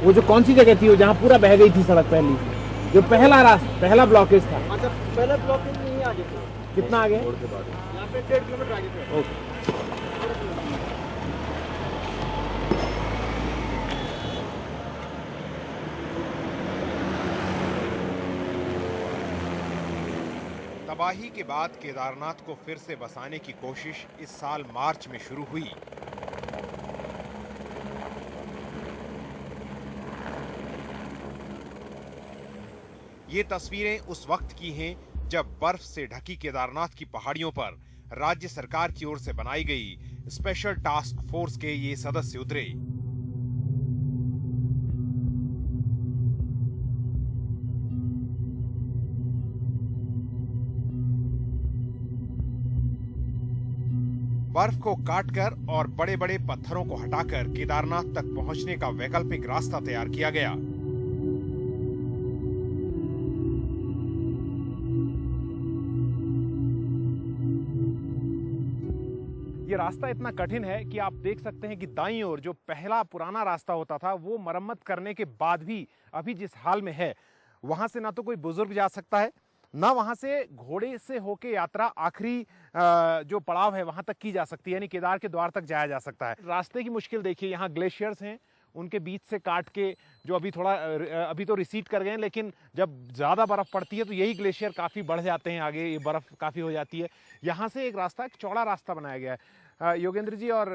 वो जो कौन सी जगह थी वो जहाँ पूरा बह गई थी सड़क, पहली जो पहला ब्लॉकेज था? अच्छा, पहला ब्लॉकेज नहीं आगे था। कितना आगे? यहाँ पे 1.5 किलोमीटर आगे थे। ओके। तबाही के बाद केदारनाथ को फिर से बसाने की कोशिश इस साल मार्च में शुरू हुई। ये तस्वीरें उस वक्त की हैं जब बर्फ से ढकी केदारनाथ की पहाड़ियों पर राज्य सरकार की ओर से बनाई गई स्पेशल टास्क फोर्स के ये सदस्य उतरे। बर्फ को काटकर और बड़े बड़े पत्थरों को हटाकर केदारनाथ तक पहुंचने का वैकल्पिक रास्ता तैयार किया गया। ये रास्ता इतना कठिन है कि आप देख सकते हैं कि दाईं ओर जो पहला पुराना रास्ता होता था वो मरम्मत करने के बाद भी अभी जिस हाल में है, वहां से ना तो कोई बुजुर्ग जा सकता है, ना वहां से घोड़े से होके यात्रा आखिरी जो पड़ाव है वहां तक की जा सकती है, यानी केदार के द्वार तक जाया जा सकता है। रास्ते की मुश्किल देखिए, यहाँ ग्लेशियर्स हैं, उनके बीच से काट के जो अभी तो रिसीड कर गए हैं, लेकिन जब ज़्यादा बर्फ़ पड़ती है तो यही ग्लेशियर काफ़ी बढ़ जाते हैं आगे, ये बर्फ़ काफ़ी हो जाती है। यहाँ से एक चौड़ा रास्ता बनाया गया है। योगेंद्र जी और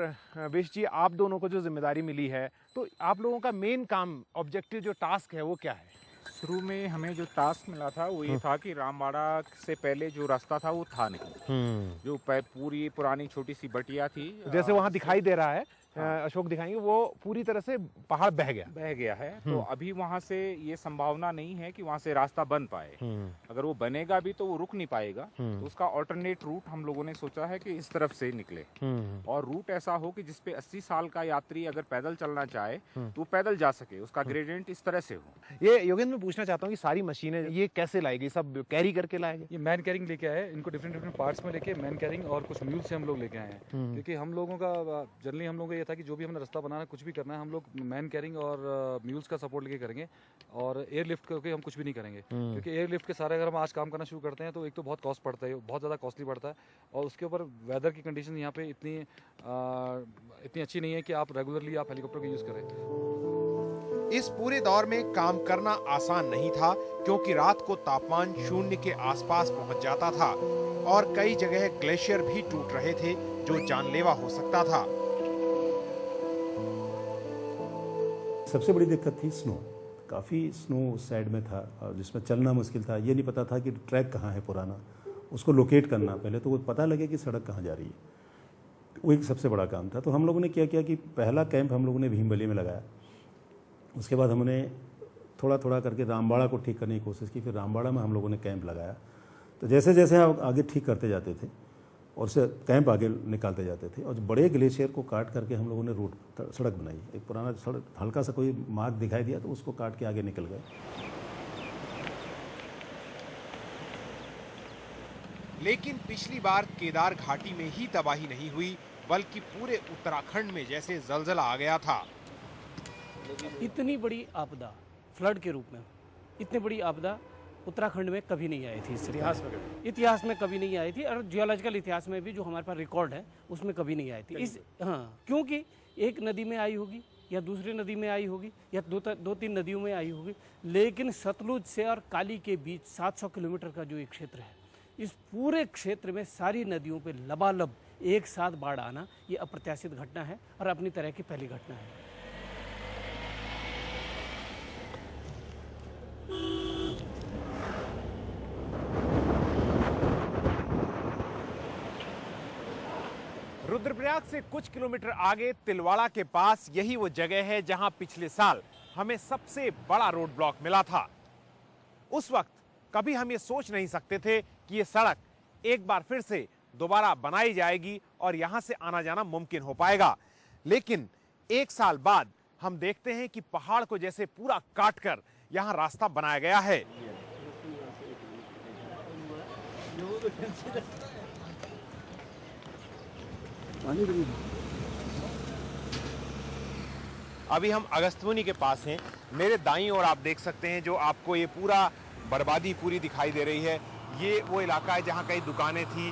वेश जी, आप दोनों को जो जिम्मेदारी मिली है, तो आप लोगों का मेन काम, ऑब्जेक्टिव जो टास्क है वो क्या है? शुरू में हमें जो टास्क मिला था वो ये था कि रामबाड़ा से पहले जो रास्ता था वो था नहीं। जो पूरी पुरानी छोटी सी बटिया थी, जैसे वहाँ दिखाई दे रहा है, अशोक दिखाएंगे, वो पूरी तरह से पहाड़ बह गया है। तो अभी वहाँ से ये संभावना नहीं है कि वहाँ से रास्ता बन पाए। अगर वो बनेगा भी तो वो रुक नहीं पाएगा। तो उसका ऑल्टरनेट रूट हम लोगों ने सोचा है कि इस तरफ से निकले, और रूट ऐसा हो कि जिसपे 80 साल का यात्री अगर पैदल चलना चाहे तो पैदल जा सके, उसका ग्रेडियंट इस तरह से हो। ये योगेंद्र, मैं पूछना चाहता हूँ कि सारी मशीनें ये कैसे लाई गई? सब कैरी करके लाए गए? ये मैन कैरिंग लेके आए, इनको डिफरेंट पार्ट्स में लेके मैन कैरिंग और कुछ म्यूल से हम लोग लेके आए हैं। क्योंकि हम लोगों का जनरली हम लोगों का ये था कि जो भी हमने रास्ता बनाना है, कुछ भी करना है, हम लोग मैन कैरिंग और म्यूल्स का सपोर्ट लेके करेंगे, और एयर लिफ्ट करके हम कुछ भी नहीं करेंगे। क्योंकि एयर लिफ्ट के सारे अगर हम आज काम करना शुरू करते हैं तो एक तो बहुत कॉस्ट पड़ता है, बहुत ज़्यादा कॉस्टली पड़ता है, और उसके ऊपर वेदर की कंडीशन यहाँ पे इतनी अच्छी नहीं है कि आप रेगुलरली आप हेलीकॉप्टर का यूज़ करें। इस पूरे दौर में काम करना आसान नहीं था, क्योंकि रात को तापमान 0 के आसपास पहुंच जाता था और कई जगह ग्लेशियर भी टूट रहे थे जो जानलेवा हो सकता था। सबसे बड़ी दिक्कत थी स्नो। काफ़ी स्नो उस साइड में था और जिसमें चलना मुश्किल था। ये नहीं पता था कि ट्रैक कहाँ है पुराना, उसको लोकेट करना, पहले तो वो पता लगे कि सड़क कहाँ जा रही है। वो एक सबसे बड़ा काम था। तो हम लोगों ने क्या किया कि पहला कैंप हम लोगों ने भीमबली में लगाया। उसके बाद हमने थोड़ा थोड़ा करके रामबाड़ा को ठीक करने की कोशिश की, फिर रामबाड़ा में हम लोगों ने कैंप लगाया। तो जैसे जैसे आगे ठीक करते जाते थे और से कैंप आगे निकालते जाते थे, और बड़े ग्लेशियर को काट करके हम लोगों ने रूट सड़क बनाई। एक पुराना सड़क, हल्का सा कोई मार्ग दिखाई दिया तो उसको काट के आगे निकल गए। लेकिन पिछली बार केदार घाटी में ही तबाही नहीं हुई, बल्कि पूरे उत्तराखंड में जैसे जलजला आ गया था। इतनी बड़ी आपदा फ्लड के रूप में, इतनी बड़ी आपदा उत्तराखंड में कभी नहीं आई थी। इतिहास में कभी नहीं आई थी, और जियोलॉजिकल इतिहास में भी जो हमारे पास रिकॉर्ड है उसमें कभी नहीं आई थी। क्योंकि एक नदी में आई होगी या दूसरी नदी में आई होगी या दो तीन नदियों में आई होगी, लेकिन सतलुज से और काली के बीच 700 किलोमीटर का जो एक क्षेत्र है, इस पूरे क्षेत्र में सारी नदियों पे लबालब एक साथ बाढ़ आना, ये अप्रत्याशित घटना है और अपनी तरह की पहली घटना है। रुद्रप्रयाग से कुछ किलोमीटर आगे तिलवाड़ा के पास यही वो जगह है जहां पिछले साल हमें सबसे बड़ा रोड ब्लॉक मिला था। उस वक्त कभी हम ये सोच नहीं सकते थे कि ये सड़क एक बार फिर से दोबारा बनाई जाएगी और यहां से आना जाना मुमकिन हो पाएगा। लेकिन एक साल बाद हम देखते हैं कि पहाड़ को जैसे पूरा काटकर यहां रास्ता बनाया गया है। अभी हम अगस्त्यमुनि के पास हैं। मेरे दाईं ओर आप देख सकते हैं जो आपको ये पूरा बर्बादी पूरी दिखाई दे रही है। ये वो इलाका है जहाँ कई दुकानें थी,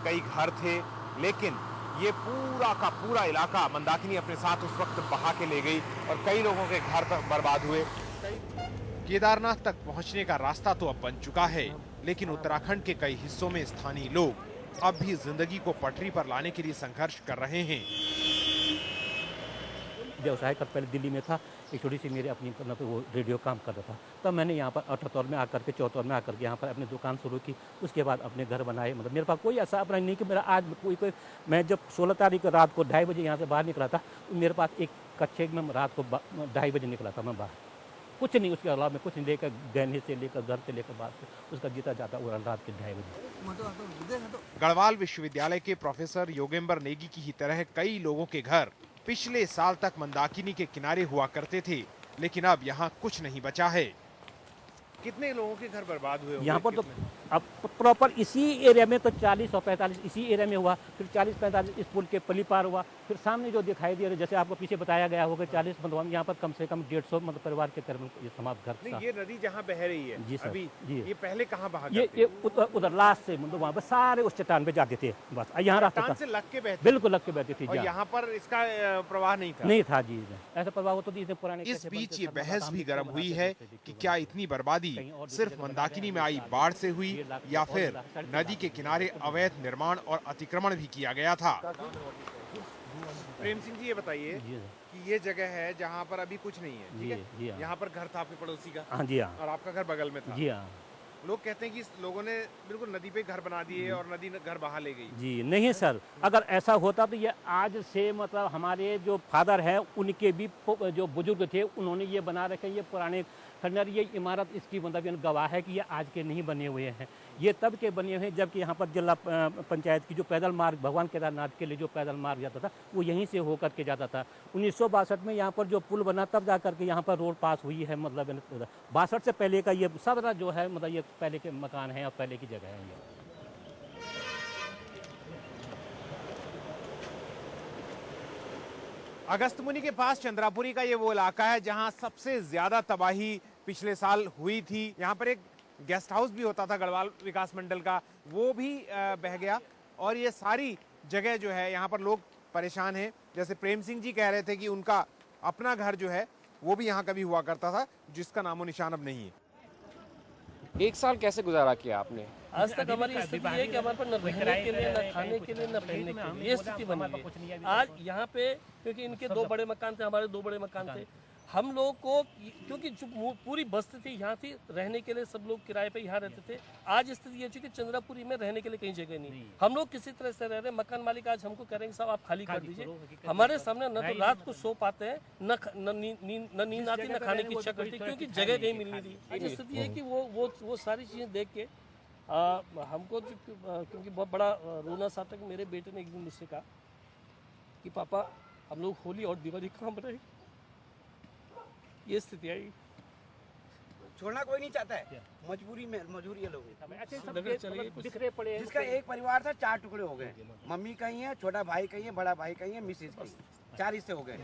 कई घर थे, लेकिन ये पूरा का पूरा इलाका मंदाकिनी अपने साथ उस वक्त बहा के ले गई और कई लोगों के घर तक बर्बाद हुए। केदारनाथ तक पहुंचने का रास्ता तो अब बन चुका है, लेकिन उत्तराखंड के कई हिस्सों में स्थानीय लोग अब भी जिंदगी को पटरी पर लाने के लिए संघर्ष कर रहे हैं। व्यवसाय कर पहले दिल्ली में था, एक छोटी सी मेरी अपनी मतलब वो रेडियो काम कर रहा था। तब मैंने यहाँ पर 78 में आकर के 74 में आकर के यहाँ पर अपनी दुकान शुरू की। उसके बाद अपने घर बनाए। मतलब मेरे पास कोई ऐसा अपना नहीं कि मेरा आज कोई मैं जब 16 तारीख रात को 2:30 बजे यहाँ से बाहर निकला था, तो मेरे पास एक कच्चे में रात को 2:30 बजे निकला था मैं बाहर, कुछ नहीं, उसके अलावा मैं कुछ नहीं, लेकर गहने से लेकर घर से लेकर बाहर से उसका जीता जाता वो रात के 2:30 बजे। गढ़वाल विश्वविद्यालय के प्रोफेसर योगेंबर नेगी की ही तरह कई लोगों के घर पिछले साल तक मंदाकिनी के किनारे हुआ करते थे, लेकिन अब यहाँ कुछ नहीं बचा है। कितने लोगों के घर बर्बाद हुए होंगे? यहाँ पर तो अब प्रॉपर इसी एरिया में तो 40 और 45 इसी एरिया में हुआ, फिर 40-45 इस पुल के पली पार हुआ, फिर सामने जो दिखाई दे रहा है जैसे आपको पीछे बताया गया होगा 40 मतलब यहाँ पर कम से कम 150 मतलब परिवार के करीब ये समाप्त घर नहीं, ये नदी जहाँ बह रही है जी सर, अभी जी। ये पहले कहाँ बहा ये करती है? उधर लास्ट से मतलब वहाँ पर सारे उस चट्टान पे जाते थे, बस यहाँ रास्ता चट्टान था, से लग के बहती बिल्कुल लग के बहती थी। और यहाँ पर इसका प्रवाह नहीं था। नहीं था जी, ऐसा प्रभाव होता तो पुराने। इस बीच ये बहस भी गर्म हुई है कि क्या इतनी बर्बादी सिर्फ मंदाकिनी में आई बाढ़ से हुई या फिर नदी के किनारे अवैध निर्माण और अतिक्रमण भी किया गया था। प्रेम सिंह जी ये बताइए कि ये जगह है जहाँ पर अभी कुछ नहीं है, ठीक जी है? हाँ। यहाँ पर घर था आपके पड़ोसी का, हाँ जी हाँ, और आपका घर बगल में था। जी हाँ। लोग कहते हैं कि लोगों ने बिल्कुल नदी पे घर बना दिए और नदी घर बहा ले गई। जी नहीं सर, अगर ऐसा होता तो ये आज से मतलब हमारे जो फादर हैं उनके भी जो बुजुर्ग थे उन्होंने ये बना रखे। ये पुराने खंडर, ये इमारत इसकी मतलब गवाह है कि ये आज के नहीं बने हुए हैं, ये तब के बने हुए हैं जबकि यहाँ पर जिला पंचायत की जो पैदल मार्ग भगवान केदारनाथ के लिए जो पैदल मार्ग जाता था वो यहीं से होकर के जाता था। 1962 में यहाँ पर जो पुल बना तब जा करके यहाँ पर रोड पास हुई है। मतलब 62 से पहले का ये सब जो है मतलब ये पहले के मकान हैं और पहले की जगह है ये। अगस्त्यमुनि के पास चंद्रापुरी का ये वो इलाका है जहां सबसे ज्यादा तबाही पिछले साल हुई थी। यहाँ पर एक गेस्ट हाउस भी होता था गढ़वाल विकास मंडल का, वो भी बह गया और ये सारी जगह जो है यहाँ पर लोग परेशान हैं। जैसे प्रेम सिंह जी कह रहे थे कि उनका अपना घर जो है वो भी यहाँ कभी हुआ करता था, जिसका नामो निशान अब नहीं है। एक साल कैसे गुजारा किया आपने? आज तक हमारी स्थिति है कि हमारे पास न रहने के लिए, न खाने के लिए, न पहनने के लिए ये स्थिति बनी है। आज यहाँ पे क्योंकि इनके 2 बड़े मकान थे, हमारे 2 बड़े मकान थे, हम लोग को क्योंकि जो पूरी बस्ती थी यहाँ थी, रहने के लिए सब लोग किराए पे यहाँ रहते थे। आज स्थिति ये कि चंद्रापुरी में रहने के लिए कहीं जगह नहीं, हम लोग किसी तरह से रह रहे हैं। मकान मालिक आज हमको कह रहे हैं साहब आप खाली कर दीजिए। हमारे सामने न तो रात को सो पाते हैं, न नींद आती, न खाने की इच्छा करती, क्योंकि जगह कहीं मिल नहीं रही। आज स्थिति है कि वो सारी चीजें देख के हमको क्योंकि बहुत बड़ा रोना सा था कि मेरे बेटे ने एक दिन मुझसे कहा कि पापा हम लोग होली और दिवाली कहाँ मनाएं। ये स्थिति आई। छोड़ना कोई नहीं चाहता है, मजबूरी है लोगों की। बिखरे पड़े जिसका एक परिवार था 4 टुकड़े हो गए, मम्मी कहीं है, छोटा भाई कहीं है, बड़ा भाई कहीं है, मिसेज कहीं, 4 हिस्से हो गए।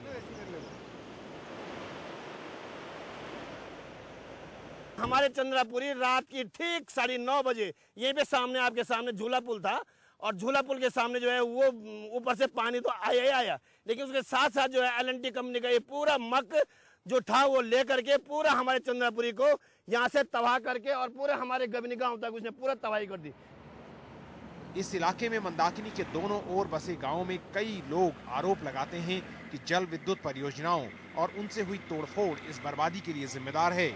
हमारे चंद्रापुरी रात की ठीक 9:30 बजे यहीं पे सामने आपके सामने झूला पुल था और झूला पुल के सामने जो है वो ऊपर से पानी तो आया ही आया, लेकिन उसके साथ साथ जो है L&T कंपनी का ये पूरा मक जो था वो लेकर के पूरा हमारे चंद्रापुरी को यहाँ से तबाह करके और पूरे हमारे गबनी गांव तक उसने पूरा तबाही कर दी। इस इलाके में मंदाकिनी के दोनों ओर बसे गांवों में कई लोग आरोप लगाते हैं कि जल विद्युत परियोजनाओं और उनसे हुई तोड़फोड़ इस बर्बादी के लिए जिम्मेदार है।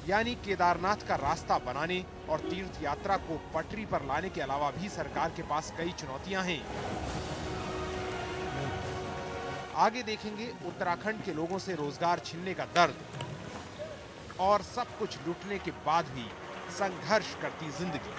यानी केदारनाथ का रास्ता बनाने और तीर्थ यात्रा को पटरी पर लाने के अलावा भी सरकार के पास कई चुनौतियां हैं। आगे देखेंगे उत्तराखंड के लोगों से रोजगार छीनने का दर्द और सब कुछ लूटने के बाद भी संघर्ष करती जिंदगी।